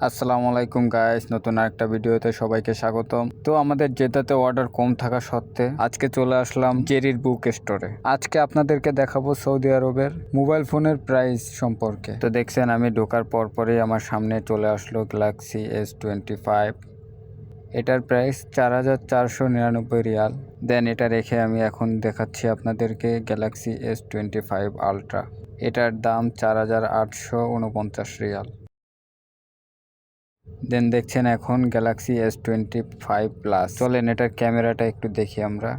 আসসালামু আলাইকুম গাইস, নতুন একটা ভিডিওতে সবাইকে স্বাগতম। তো আমাদের জেদাতে অর্ডার কম থাকা সত্ত্বে আজকে চলে আসলাম জেরির বুক স্টোরে। আজকে আপনাদেরকে দেখাবো সৌদি আরবের মোবাইল ফোনের প্রাইস সম্পর্কে। তো দেখছেন আমি ঢোকার পরপরই আমার সামনে চলে আসলো গ্যালাক্সি S25। এটার প্রাইস 4,499 রিয়াল। দেন এটা রেখে আমি এখন দেখাচ্ছি আপনাদেরকে গ্যালাক্সি S25 আলট্রা। এটার দাম 4,849 রিয়াল। দেন দেখছেন এখন গ্যালাক্সি S25 প্লাস। চলেন এটার ক্যামেরাটা একটু দেখি আমরা।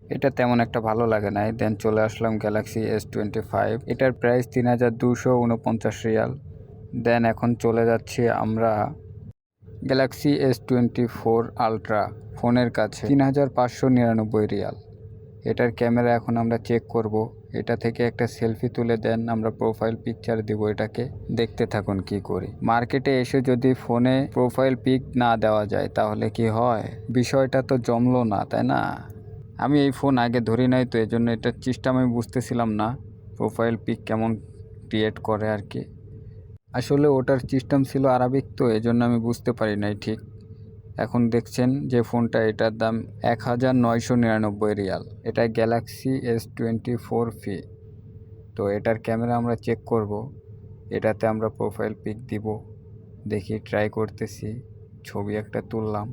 এটা তেমন একটা ভালো লাগে নাই। দেন চলে আসলাম গ্যালাক্সি S25। এটার প্রাইস 3,249 রিয়াল। দেন এখন চলে যাচ্ছি আমরা গ্যালাক্সি S24 আলট্রা ফোনের কাছে, 3,599 রিয়াল। এটার ক্যামেরা এখন আমরা চেক করব। এটা থেকে একটা সেলফি তুলে দেন আমরা প্রোফাইল পিকচার দিব এটাকে। দেখতে থাকুন কি করি। মার্কেটে এসে যদি ফোনে প্রোফাইল পিক না দেওয়া যায় তাহলে কি হয়? বিষয়টা তো জমলো না, তাই না? আমি এই ফোন আগে ধরি নাই, তো এজন্য এটার সিস্টেম আমি বুঝতেছিলাম না প্রোফাইল পিক কেমন ক্রিয়েট করে আর কি। আসলে ওটার সিস্টেম ছিল আরবিক, তো এজন্য আমি বুঝতে পারি নাই ঠিক। এখন দেখছেন যে ফোনটা, এটার দাম 1,999 রিয়াল। এটা গ্যালাক্সি S24 ফি। তো এটার ক্যামেরা আমরা চেক করব। এটাতে আমরা প্রোফাইল পিক দিব। দেখি, ট্রাই করতেছি। ছবি একটা তুললাম।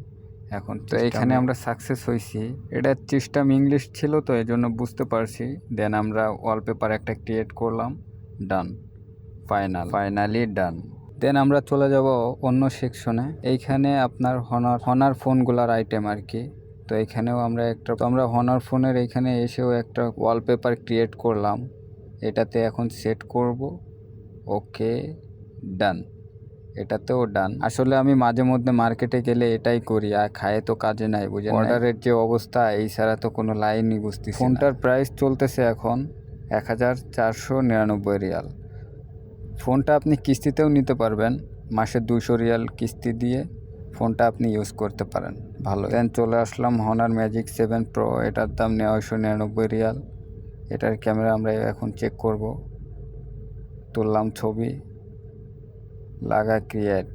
এখন তো এখানে আমরা সাকসেস হয়েছি। এটার সিস্টেম ইংলিশ ছিল, তো এই জন্য বুঝতে পারছি। দেন আমরা ওয়ালপেপার একটা ক্রিয়েট করলাম। ডান, ফাইনালি ডান। দেন আমরা চলে যাব অন্য সেকশনে। এইখানে আপনার হনার ফোনগুলার আইটেম আর কি। তো এখানেও আমরা হনার ফোনের এইখানে এসেও একটা ওয়ালপেপার ক্রিয়েট করলাম। এটাতে এখন সেট করব। ওকে, ডান। এটাতেও ডান। আসলে আমি মাঝে মধ্যে মার্কেটে গেলে এটাই করি, আর খায়ে তো কাজে নাই, বুঝেন? অর্ডারের যে অবস্থা, এই ছাড়া তো কোনো লাইনই বুঝতেছি না। ফোনটার প্রাইস চলতেছে এখন 1,499 রিয়াল। ফোনটা আপনি কিস্তিতেও নিতে পারবেন। মাসে 200 রিয়াল কিস্তি দিয়ে ফোনটা আপনি ইউজ করতে পারেন। ভালো। দেন চলে আসলাম হনার ম্যাজিক 7 প্রো। এটার দাম 999 রিয়াল। এটার ক্যামেরা আমরা এখন চেক করব। তুললাম ছবি, লাগা ক্রিয়েট।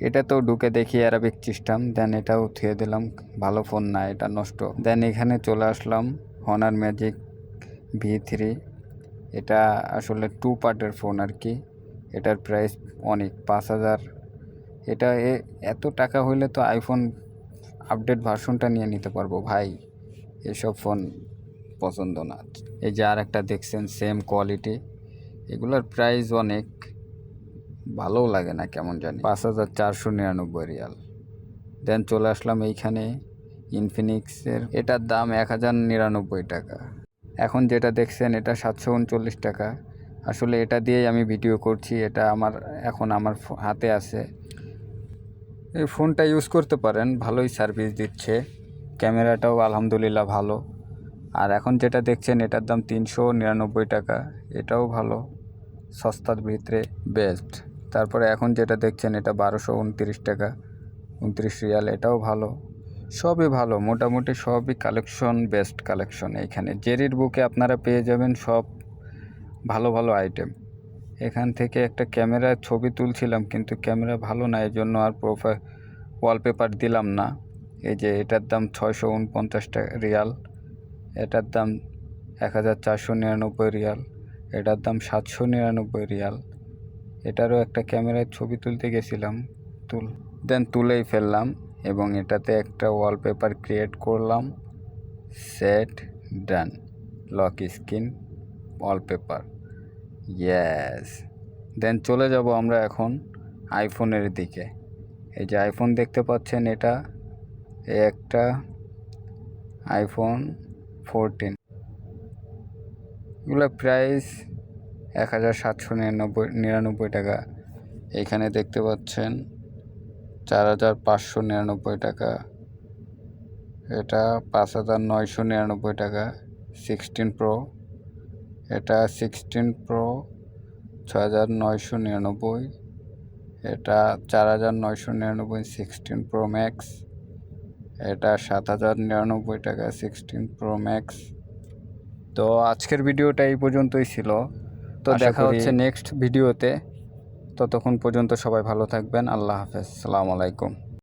এটাতেও ঢুকে দেখি অ্যারাবিক সিস্টেম। দেন এটাও থুয়ে দিলাম, ভালো ফোন না, এটা নষ্ট। দেন এখানে চলে আসলাম হনার ম্যাজিক V3। এটা আসলে 2 পার্টের ফোন আর কি। এটার প্রাইস অনেক, 5,000। এটা এত টাকা হইলে তো আইফোন আপডেট ভার্সনটা নিয়ে নিতে পারবো ভাই। এসব ফোন পছন্দ না। এই যে আর একটা দেখছেন, সেম কোয়ালিটি। এগুলোর প্রাইস অনেক, ভালোও লাগে না কেমন জানি। 5,499 রিয়াল। দেন চলে আসলাম এইখানে ইনফিনিক্সের। এটার দাম 1,099 টাকা। এখন যেটা দেখছেন এটা 739 টাকা। আসলে এটা দিয়েই আমি ভিডিও করছি। এটা এখন আমার হাতে আছে। এই ফোনটা ইউজ করতে পারেন, ভালোই সার্ভিস দিচ্ছে। ক্যামেরাটাও আলহামদুলিল্লাহ ভালো। আর এখন যেটা দেখছেন এটার দাম 399 টাকা। এটাও ভালো, সস্তার ভিতরে বেস্ট। তারপরে এখন যেটা দেখছেন এটা 1,229 টাকা, 29 রিয়াল। এটাও ভালো, সবই ভালো মোটামুটি, সবই কালেকশন, বেস্ট কালেকশন। এইখানে জেরির বুকে আপনারা পেয়ে যাবেন সব ভালো ভালো আইটেম। এখান থেকে একটা ক্যামেরা ছবি তুলছিলাম, কিন্তু ক্যামেরা ভালো না, এই জন্য আর ওয়ালপেপার দিলাম না। এই যে এটার দাম 649 রিয়াল। এটার দাম 1,499 রিয়াল। এটার দাম 799 রিয়াল। এটারও একটা ক্যামেরায় ছবি তুলতে গেছিলাম, দেন তুলেই ফেললাম এবং এটাতে একটা ওয়ালপেপার ক্রিয়েট করলাম। সেট, ডান, লক স্ক্রিন ওয়ালপেপার, ইয়েস। দেন চলে যাব আমরা এখন আইফোনের দিকে। এই যে আইফোন দেখতে পাচ্ছেন, এটা একটা আইফোন 14। এগুলো প্রাইস 1,799 টাকা। এইখানে দেখতে পাচ্ছেন 4,599 টাকা। এটা 5,999 টাকা। 16 প্রো, এটা 16 প্রো 6,999। এটা 4,999 16 প্রো ম্যাক্স। এটা 7,099 টাকা 16 প্রো ম্যাক্স। তো আজকের ভিডিওটা এই পর্যন্তই ছিল। তো আশা দেখা করি হচ্ছে নেক্সট ভিডিওতে। ততক্ষণ পর্যন্ত সবাই ভালো থাকবেন। আল্লাহ হাফেজ, আসসালামু আলাইকুম।